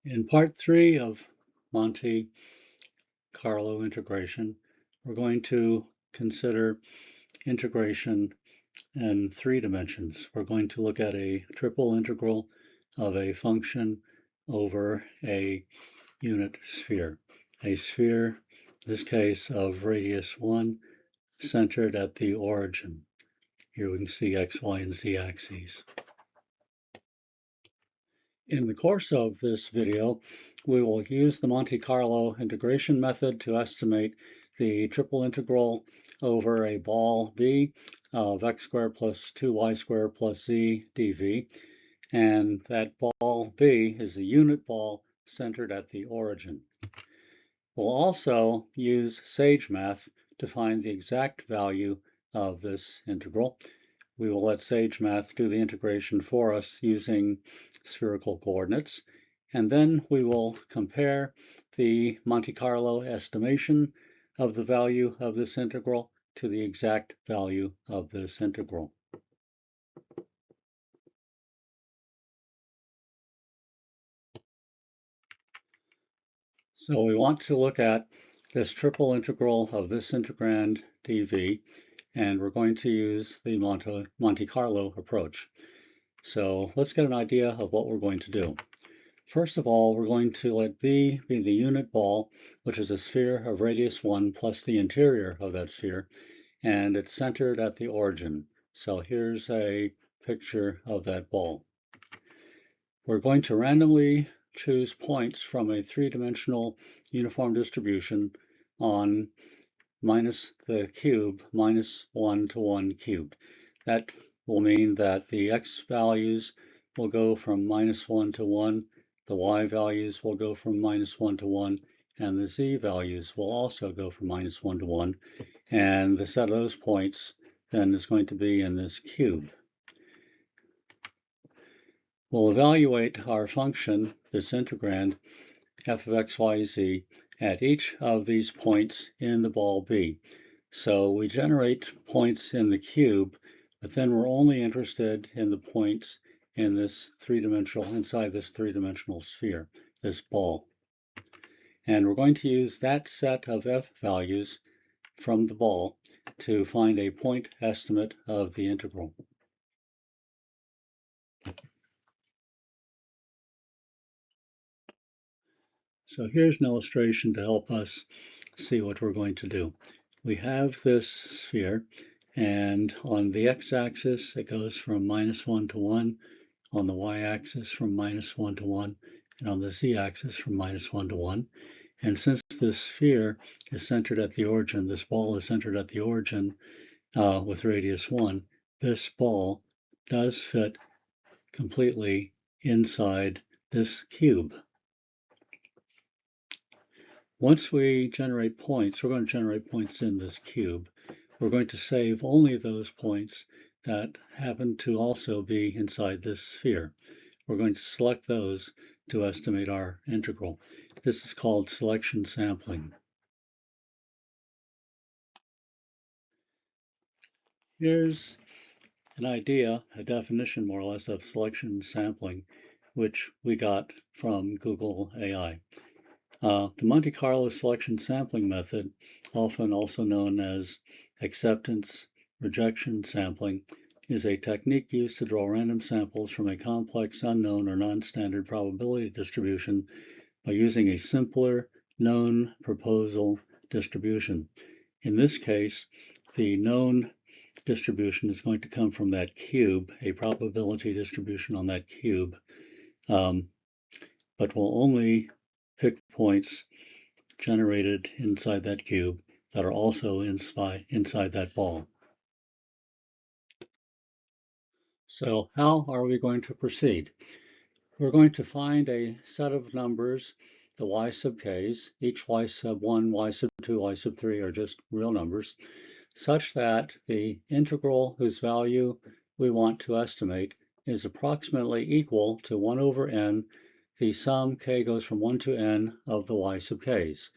In part 3 of Monte Carlo integration, we're going to consider integration in 3 dimensions. We're going to look at a triple integral of a function over a unit sphere. A sphere, in this case of radius 1, centered at the origin. Here we can see x, y, and z axes. In the course of this video, we will use the Monte Carlo integration method to estimate the triple integral over a ball B of x squared plus 2y squared plus z dv. And that ball B is a unit ball centered at the origin. We'll also use SageMath to find the exact value of this integral. We will let SageMath do the integration for us using spherical coordinates, and then we will compare the Monte Carlo estimation of the value of this integral to the exact value of this integral. So we want to look at this triple integral of this integrand dv, and we're going to use the Monte Carlo approach. So let's get an idea of what we're going to do. First of all, we're going to let B be the unit ball, which is a sphere of radius 1 plus the interior of that sphere, and it's centered at the origin. So here's a picture of that ball. We're going to randomly choose points from a 3-dimensional uniform distribution on minus the cube, minus 1 to 1 cubed. That will mean that the x values will go from minus 1 to 1, the y values will go from minus 1 to 1, and the z values will also go from minus 1 to 1. And the set of those points then is going to be in this cube. We'll evaluate our function, this integrand, f of x, y, z, at each of these points in the ball B. So we generate points in the cube, but then we're only interested in the points in this inside this three-dimensional sphere, this ball. And we're going to use that set of f values from the ball to find a point estimate of the integral. So here's an illustration to help us see what we're going to do. We have this sphere, and on the x-axis it goes from minus 1 to 1, on the y-axis from minus 1 to 1, and on the z-axis from minus 1 to 1. And since this sphere is centered at the origin, this ball is centered at the origin with radius 1, this ball does fit completely inside this cube. Once we generate points, we're going to generate points in this cube. We're going to save only those points that happen to also be inside this sphere. We're going to select those to estimate our integral. This is called selection sampling. Here's an idea, a definition more or less of selection sampling, which we got from Google AI. The Monte Carlo selection sampling method, often also known as acceptance rejection sampling, is a technique used to draw random samples from a complex, unknown, or non-standard probability distribution by using a simpler known proposal distribution. In this case, the known distribution is going to come from that cube, a probability distribution on that cube, but will only pick points generated inside that cube that are also inside that ball. So how are we going to proceed? We're going to find a set of numbers, the y sub k's, each y sub 1, y sub 2, y sub 3 are just real numbers, such that the integral whose value we want to estimate is approximately equal to 1 over n. The sum k goes from 1 to n of the y sub k's.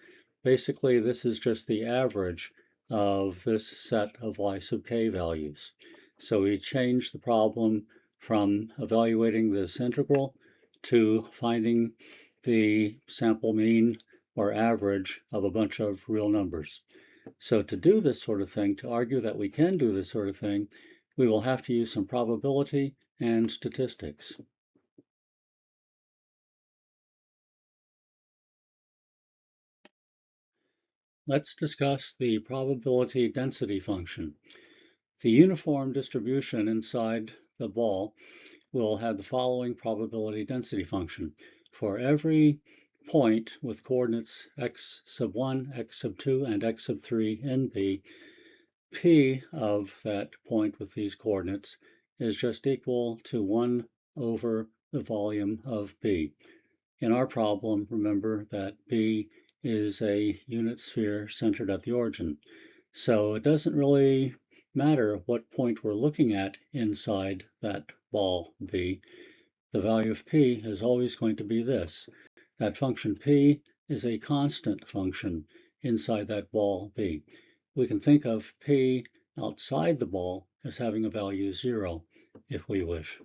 Basically, this is just the average of this set of y sub k values. So we change the problem from evaluating this integral to finding the sample mean or average of a bunch of real numbers. So to do this sort of thing, to argue that we can do this sort of thing, we will have to use some probability and statistics. Let's discuss the probability density function. The uniform distribution inside the ball will have the following probability density function. For every point with coordinates x sub 1, x sub 2, and x sub 3 in B, P of that point with these coordinates is just equal to 1 over the volume of B. In our problem, remember that B is a unit sphere centered at the origin. So it doesn't really matter what point we're looking at inside that ball B. The value of P is always going to be this. That function P is a constant function inside that ball B. We can think of P outside the ball as having a value 0 if we wish.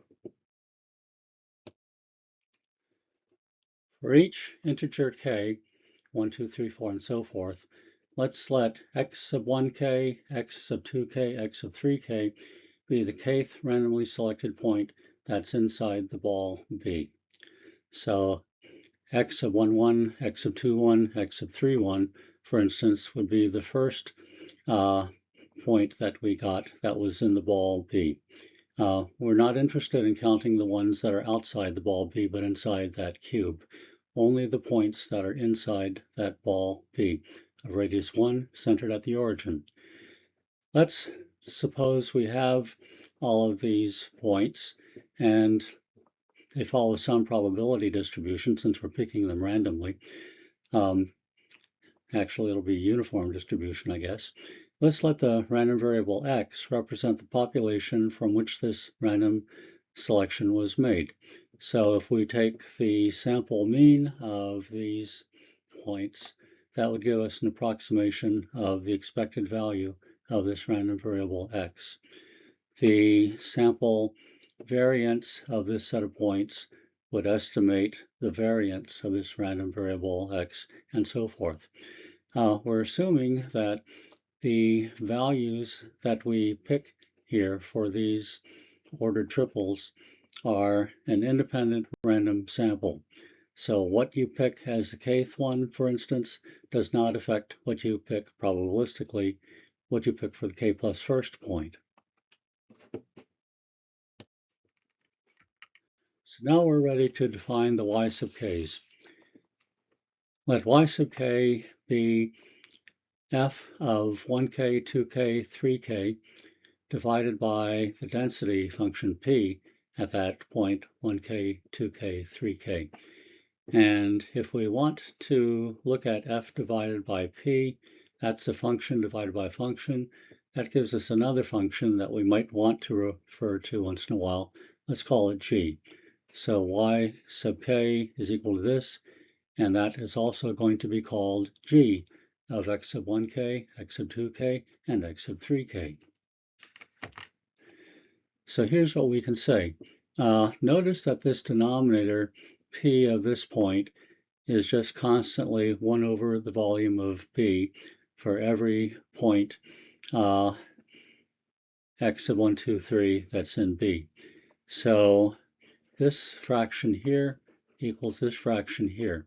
For each integer k, 1, 2, 3, 4, and so forth, let's let x sub 1k, x sub 2k, x sub 3k be the kth randomly selected point that's inside the ball B. So x sub 1, 1, x sub 2, 1, x sub 3, 1, for instance, would be the first point that we got that was in the ball B. We're not interested in counting the ones that are outside the ball B, but inside that cube. Only the points that are inside that ball B, of radius 1, centered at the origin. Let's suppose we have all of these points, and they follow some probability distribution since we're picking them randomly. Actually, it'll be a uniform distribution, I guess. Let's let the random variable x represent the population from which this random selection was made. So if we take the sample mean of these points, that would give us an approximation of the expected value of this random variable x. The sample variance of this set of points would estimate the variance of this random variable x, and so forth. We're assuming that the values that we pick here for these ordered triples are an independent random sample. So what you pick as the kth one, for instance, does not affect what you pick probabilistically, what you pick for the k plus first point. So now we're ready to define the y sub k's. Let y sub k be f of 1k, 2k, 3k divided by the density function p at that point 1k, 2k, 3k. And if we want to look at f divided by p, that's a function divided by a function. That gives us another function that we might want to refer to once in a while. Let's call it g. So y sub k is equal to this, and that is also going to be called g of x sub 1k, x sub 2k, and x sub 3k. So here's what we can say. Notice that this denominator, p of this point, is just constantly 1 over the volume of b for every point x sub 1, 2, 3 that's in b. So this fraction here equals this fraction here.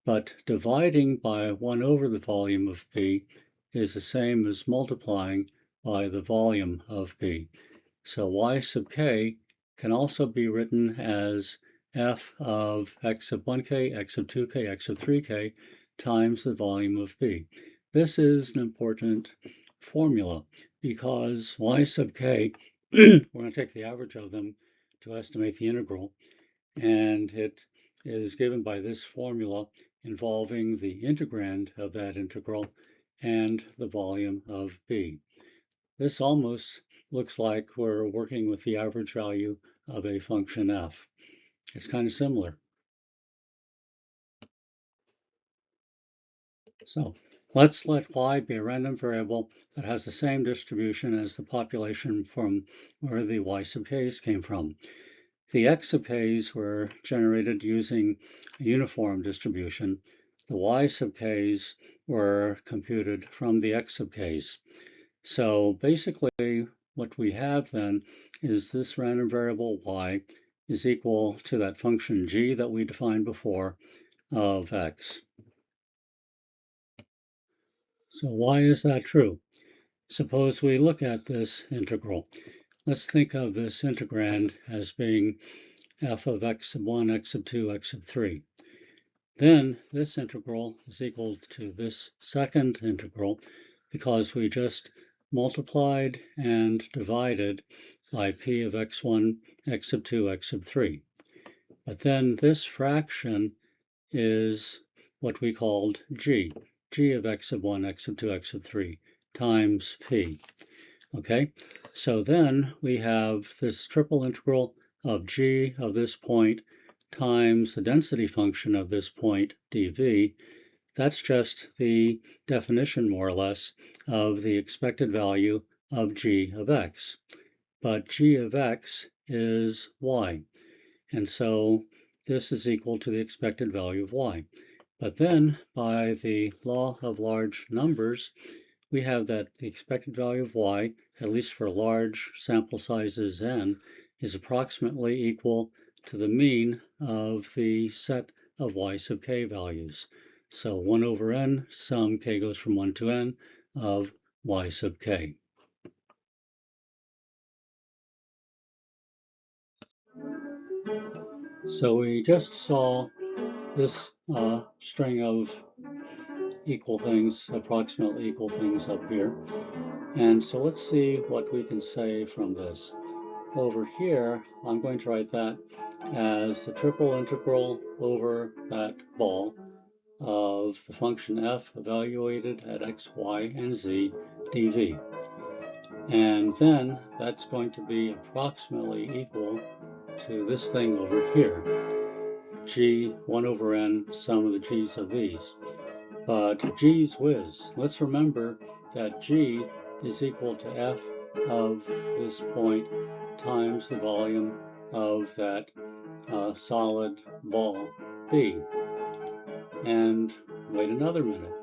But dividing by 1 over the volume of B is the same as multiplying by the volume of B. So y sub k can also be written as f of x sub 1k, x sub 2k, x sub 3k times the volume of B. This is an important formula because y sub k, we're going to take the average of them to estimate the integral, and it is given by this formula involving the integrand of that integral and the volume of B. This almost looks like we're working with the average value of a function f. It's kind of similar. So let's let y be a random variable that has the same distribution as the population from where the y sub k's came from. The x sub k's were generated using a uniform distribution. The y sub k's were computed from the x sub k's. So basically what we have then is this random variable y is equal to that function g that we defined before of x. So why is that true? Suppose we look at this integral. Let's think of this integrand as being f of x sub 1, x sub 2, x sub 3. Then this integral is equal to this second integral because we just multiplied and divided by p of x1, x sub 2, x sub 3. But then this fraction is what we called g of x sub 1, x sub 2, x sub 3 times p. Okay, so then we have this triple integral of g of this point times the density function of this point dv. That's just the definition, more or less, of the expected value of g of x. But g of x is y, and so this is equal to the expected value of y. But then, by the law of large numbers, we have that the expected value of y, at least for large sample sizes n, is approximately equal to the mean of the set of y sub k values. So 1 over n, sum k goes from 1 to n, of y sub k. So we just saw this string of equal things, approximately equal things up here. And so let's see what we can say from this. Over here, I'm going to write that as the triple integral over that ball of the function f evaluated at x, y, and z dv. And then that's going to be approximately equal to this thing over here, g 1 over n, sum of the g's of these. But g's whiz, let's remember that g is equal to f of this point times the volume of that solid ball B. And wait another minute.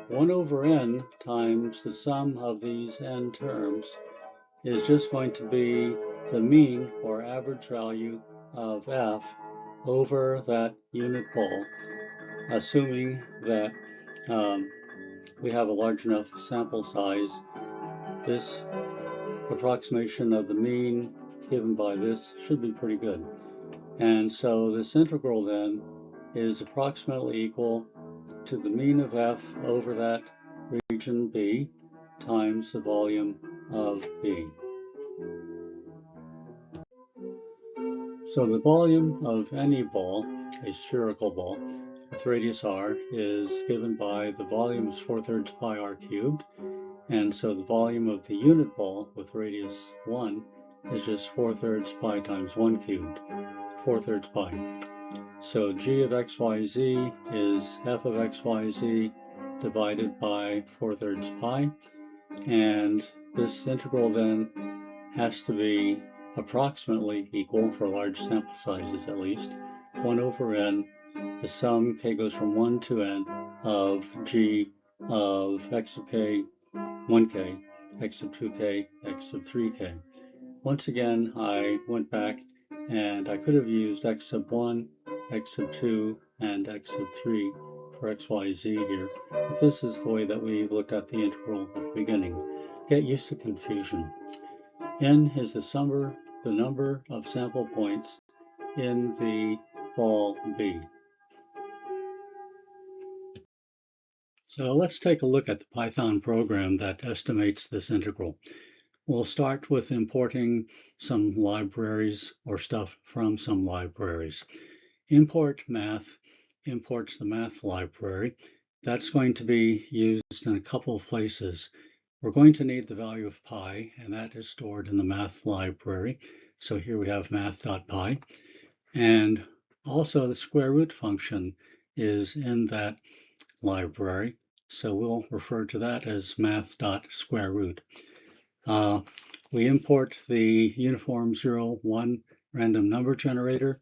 1 over n times the sum of these n terms is just going to be the mean or average value of f over that unit ball, assuming that we have a large enough sample size. This approximation of the mean given by this should be pretty good. And so this integral then is approximately equal to the mean of f over that region B times the volume of B. So the volume of any ball, a spherical ball, with radius r, is given by the volume is 4/3 pi r cubed. And so the volume of the unit ball with radius 1 is just 4/3 pi times 1 cubed, 4/3 pi. So g of xyz is f of xyz divided by 4/3 pi. And this integral then has to be approximately equal, for large sample sizes at least, 1 over n, the sum k goes from 1 to n, of g of x sub k 1k, x sub 2k, x sub 3k. Once again, I went back and I could have used x sub 1, x sub 2, and x sub 3 for xyz here, but this is the way that we looked at the integral at the beginning. Get used to confusion. N is the number of sample points in the ball B. So let's take a look at the Python program that estimates this integral. We'll start with importing some libraries or stuff from some libraries. Import math imports the math library. That's going to be used in a couple of places. We're going to need the value of pi, and that is stored in the math library. So here we have math.pi. And also the square root function is in that library. So we'll refer to that as math.square root. We import the uniform 0, 1, random number generator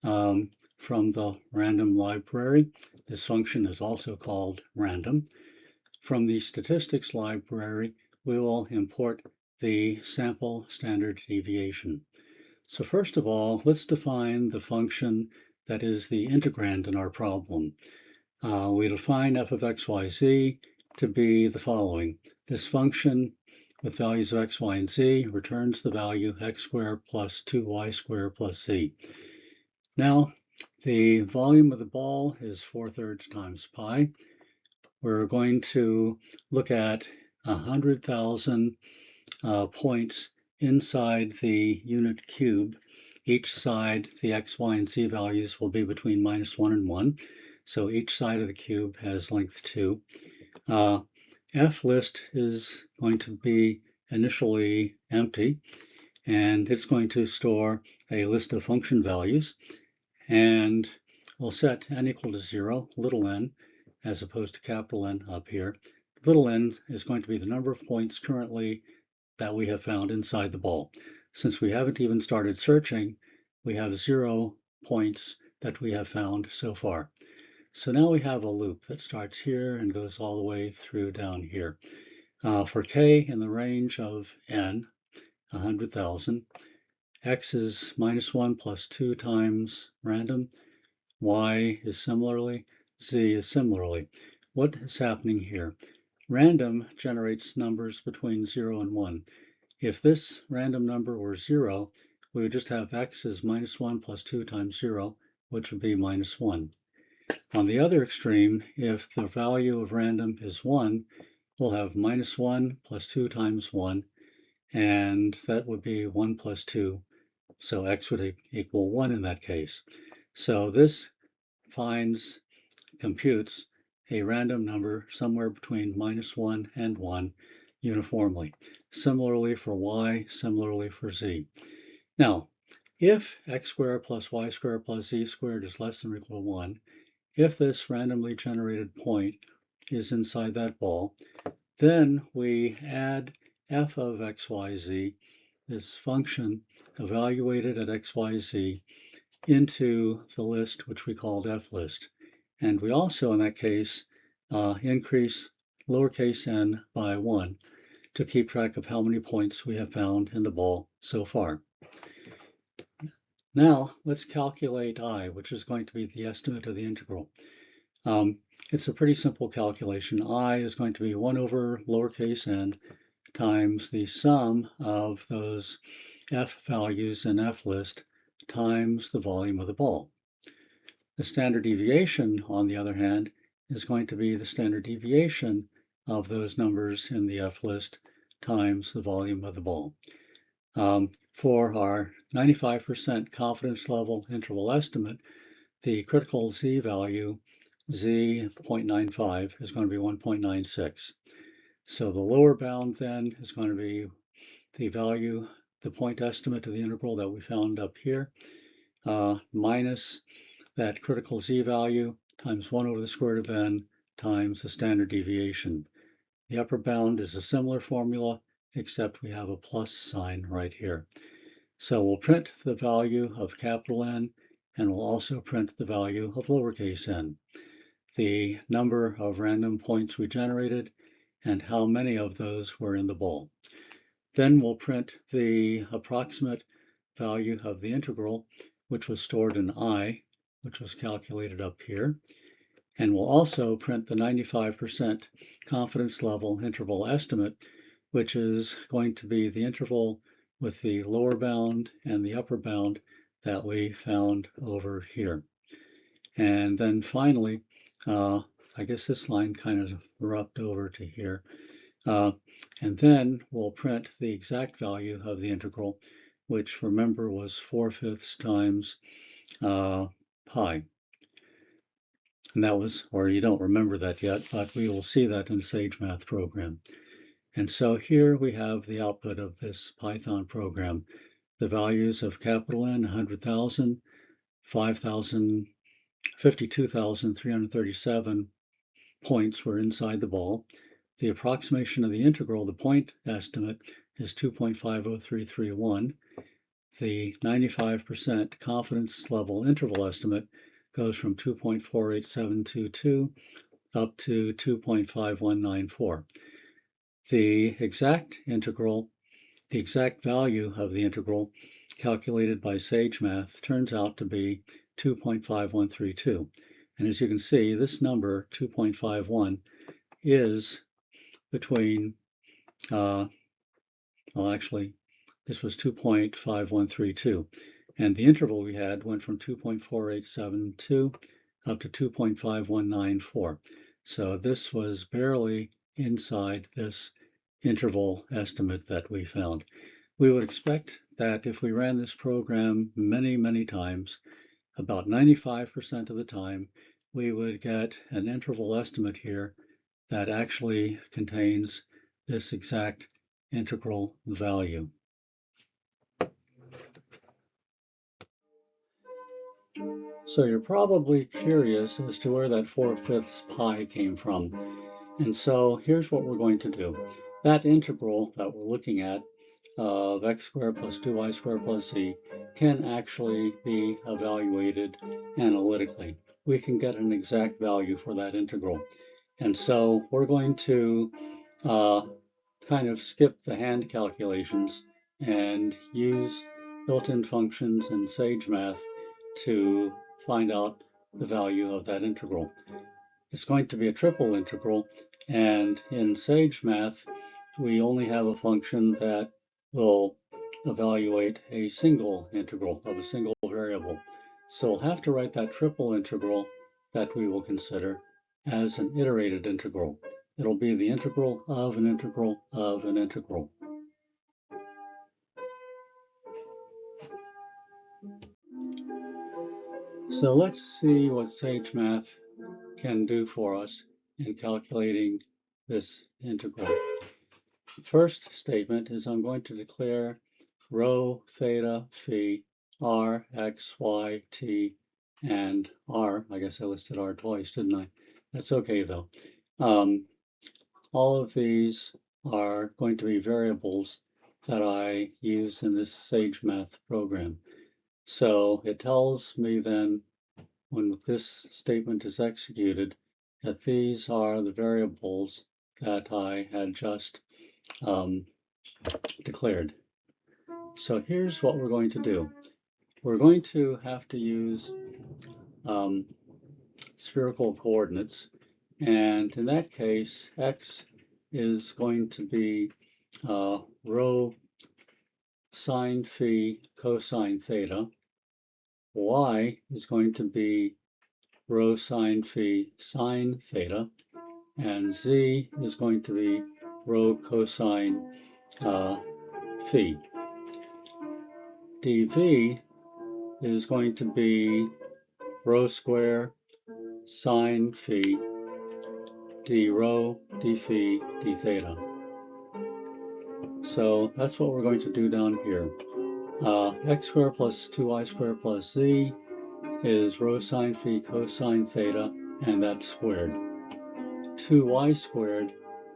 from the random library. This function is also called random. From the statistics library, we will import the sample standard deviation. So first of all, let's define the function that is the integrand in our problem. We define f of x, y, z to be the following. This function with values of x, y, and z returns the value x squared plus 2y squared plus z. Now, the volume of the ball is 4/3 times pi. We're going to look at 100,000 points inside the unit cube. Each side, the x, y, and z values will be between -1 and 1. So each side of the cube has length 2. F list is going to be initially empty, and it's going to store a list of function values. And we'll set n equal to 0, little n, as opposed to capital N up here. Little n is going to be the number of points currently that we have found inside the ball. Since we haven't even started searching, we have 0 points that we have found so far. So now we have a loop that starts here and goes all the way through down here. For k in the range of n, 100,000, x is -1 plus 2 times random, y is similarly, z is similarly. What is happening here? Random generates numbers between 0 and 1. If this random number were 0, we would just have x is -1 plus 2 times 0, which would be -1. On the other extreme, if the value of random is 1, we'll have -1 plus 2 times 1, and that would be 1 plus 2. So x would equal 1 in that case. So this computes a random number somewhere between -1 and 1 uniformly. Similarly for y, similarly for z. Now, if x squared plus y squared plus z squared is less than or equal to 1, if this randomly generated point is inside that ball, then we add f of x, y, z, this function evaluated at x, y, z, into the list which we called f list. And we also, in that case, increase lowercase n by 1 to keep track of how many points we have found in the ball so far. Now, let's calculate I, which is going to be the estimate of the integral. It's a pretty simple calculation. I is going to be 1 over lowercase n times the sum of those f values in f list times the volume of the ball. The standard deviation, on the other hand, is going to be the standard deviation of those numbers in the f list times the volume of the ball. For our 95% confidence level interval estimate, the critical z value, z 0.95, is going to be 1.96. So the lower bound then is going to be the value, the point estimate of the integral that we found up here, minus that critical z value times 1 over the square root of n times the standard deviation. The upper bound is a similar formula, except we have a plus sign right here. So we'll print the value of capital N, and we'll also print the value of lowercase n, the number of random points we generated, and how many of those were in the ball. Then we'll print the approximate value of the integral, which was stored in I, which was calculated up here. And we'll also print the 95% confidence level interval estimate, which is going to be the interval with the lower bound and the upper bound that we found over here. And then finally, I guess this line kind of rubbed over to here. And then we'll print the exact value of the integral, which remember was 4/5 times pi. And that was, or you don't remember that yet, but we will see that in the SageMath program. And so here we have the output of this Python program. The values of capital N, 100,000, 5,000, 52,337 points were inside the ball. The approximation of the integral, the point estimate, is 2.50331. the 95% confidence level interval estimate goes from 2.48722 up to 2.5194. The exact value of the integral calculated by SageMath turns out to be 2.5132. And as you can see, this number, 2.51, is between, well, actually, this was 2.5132. And the interval we had went from 2.4872 up to 2.5194. So this was barely inside this interval estimate that we found. We would expect that if we ran this program many, many times, about 95% of the time, we would get an interval estimate here that actually contains this exact integral value. So you're probably curious as to where that 4/5 pi came from. And so here's what we're going to do. That integral that we're looking at of x squared plus 2y squared plus z can actually be evaluated analytically. We can get an exact value for that integral. And so we're going to kind of skip the hand calculations and use built-in functions in SageMath to find out the value of that integral. It's going to be a triple integral, and in SageMath, we only have a function that will evaluate a single integral of a single variable. So we'll have to write that triple integral that we will consider as an iterated integral. It'll be the integral of an integral of an integral. So let's see what SageMath can do for us in calculating this integral. The first statement is I'm going to declare rho, theta, phi, r, x, y, t, and r. I guess I listed r twice, didn't I? That's okay though. All of these are going to be variables that I use in this SageMath program. So it tells me then, when this statement is executed, that these are the variables that I had just declared. So here's what we're going to do. We're going to have to use spherical coordinates, and in that case, x is going to be rho sine phi cosine theta. Y is going to be rho sine phi sine theta, and z is going to be rho cosine phi. dv is going to be rho square sine phi d rho d phi d theta. So that's what we're going to do down here. X squared plus 2y squared plus z is rho sine phi cosine theta, and that's squared. 2y squared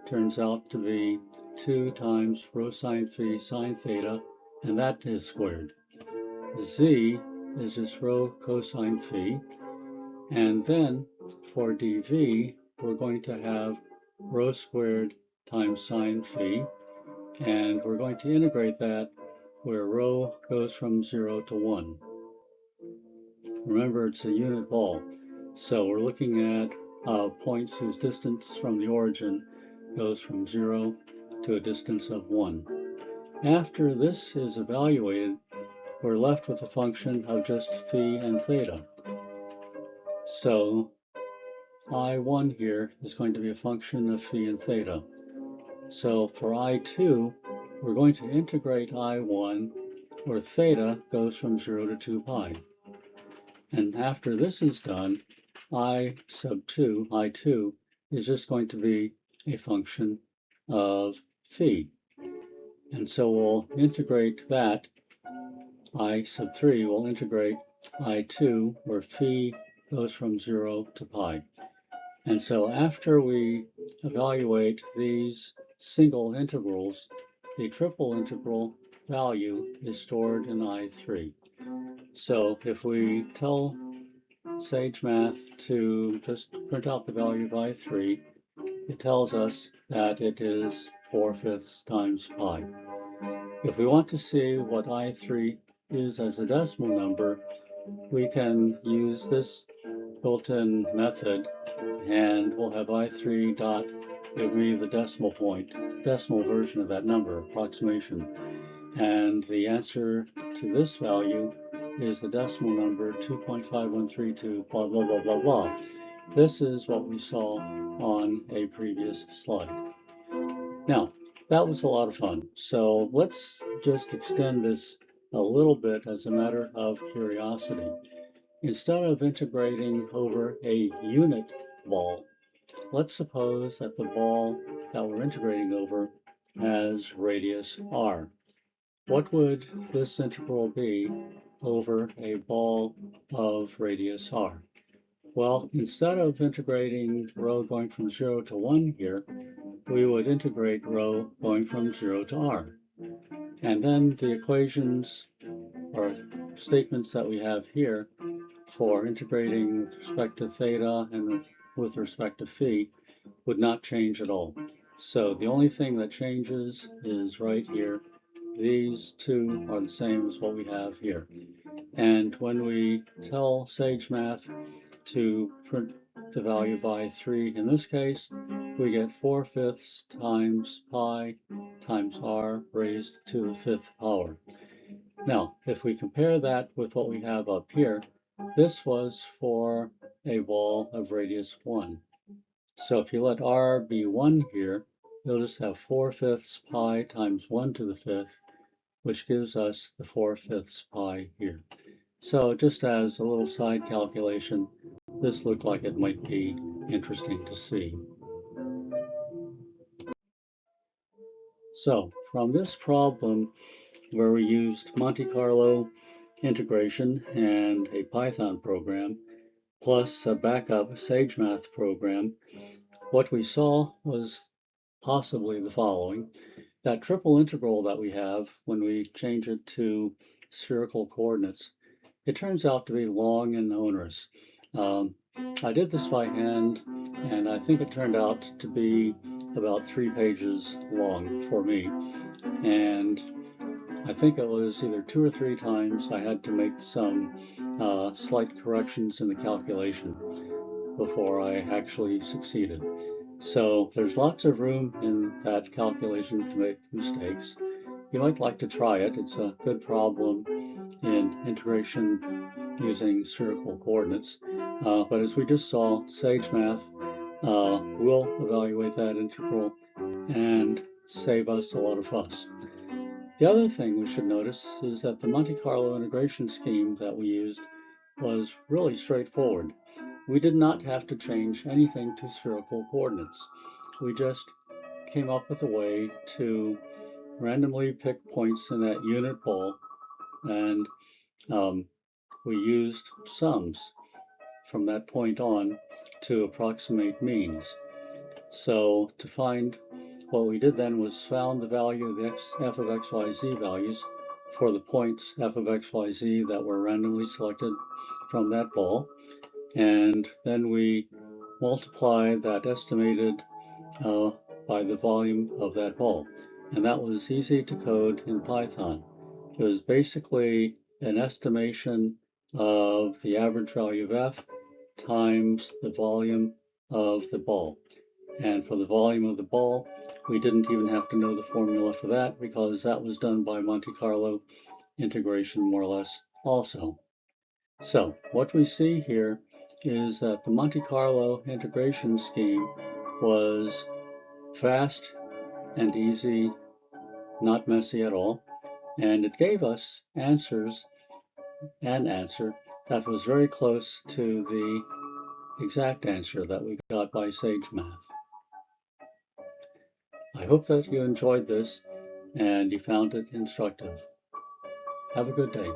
turns out to be 2 times rho sine phi sine theta, and that is squared. Z is just rho cosine phi, and then for dv, we're going to have rho squared times sine phi, and we're going to integrate that where rho goes from 0 to 1. Remember, it's a unit ball, so we're looking at points whose distance from the origin goes from 0 to a distance of 1. After this is evaluated, we're left with a function of just phi and theta. So I1 here is going to be a function of phi and theta. So for I2, we're going to integrate I1 where theta goes from 0 to 2 pi. And after this is done, I sub 2, I2, is just going to be a function of phi. And so we'll integrate that. I sub 3 will integrate I2, where phi goes from 0 to pi. And so after we evaluate these single integrals, the triple integral value is stored in I3. So if we tell SageMath to just print out the value of I3, it tells us that it is 4/5 times pi. If we want to see what I3 is as a decimal number, we can use this built-in method, and we'll have I3 dot, it'll be the decimal point, decimal version of that number, approximation. And the answer to this value is the decimal number 2.5132, blah, blah, blah, blah, blah. This is what we saw on a previous slide. Now, that was a lot of fun. So let's just extend this a little bit as a matter of curiosity. Instead of integrating over a unit ball, let's suppose that the ball that we're integrating over has radius r. What would this integral be over a ball of radius r? Well, instead of integrating rho going from 0 to 1 here, we would integrate rho going from 0 to r. And then the equations or statements that we have here for integrating with respect to theta and with respect to phi would not change at all. So the only thing that changes is right here. These two are the same as what we have here. And when we tell SageMath to print the value of I3, in this case, we get 4/5 times pi times r raised to the 5th power. Now, if we compare that with what we have up here, this was for a ball of radius 1. So if you let r be 1 here, you'll just have 4/5 pi times 1 to the 5th, which gives us the 4/5 pi here. So just as a little side calculation, this looked like it might be interesting to see. So from this problem, where we used Monte Carlo integration and a Python program, plus a backup SageMath program, what we saw was possibly the following. That triple integral that we have when we change it to spherical coordinates, it turns out to be long and onerous. I did this by hand, and I think it turned out to be about 3 pages long for me. And I think it was either 2 or 3 times I had to make some slight corrections in the calculation before I actually succeeded. So there's lots of room in that calculation to make mistakes. You might like to try it. It's a good problem in integration using spherical coordinates. But as we just saw, SageMath will evaluate that integral and save us a lot of fuss. The other thing we should notice is that the Monte Carlo integration scheme that we used was really straightforward. We did not have to change anything to spherical coordinates. We just came up with a way to randomly pick points in that unit ball, and we used sums from that point on to approximate means. So to find, what we did then was found the value of the f of x, y, z values for the points f of x, y, z that were randomly selected from that ball. And then we multiply that estimated by the volume of that ball. And that was easy to code in Python. It was basically an estimation of the average value of f times the volume of the ball. And for the volume of the ball, we didn't even have to know the formula for that because that was done by Monte Carlo integration more or less also. So what we see here is that the Monte Carlo integration scheme was fast and easy, not messy at all, and it gave us an answer that was very close to the exact answer that we got by SageMath. I hope that you enjoyed this and you found it instructive. Have a good day.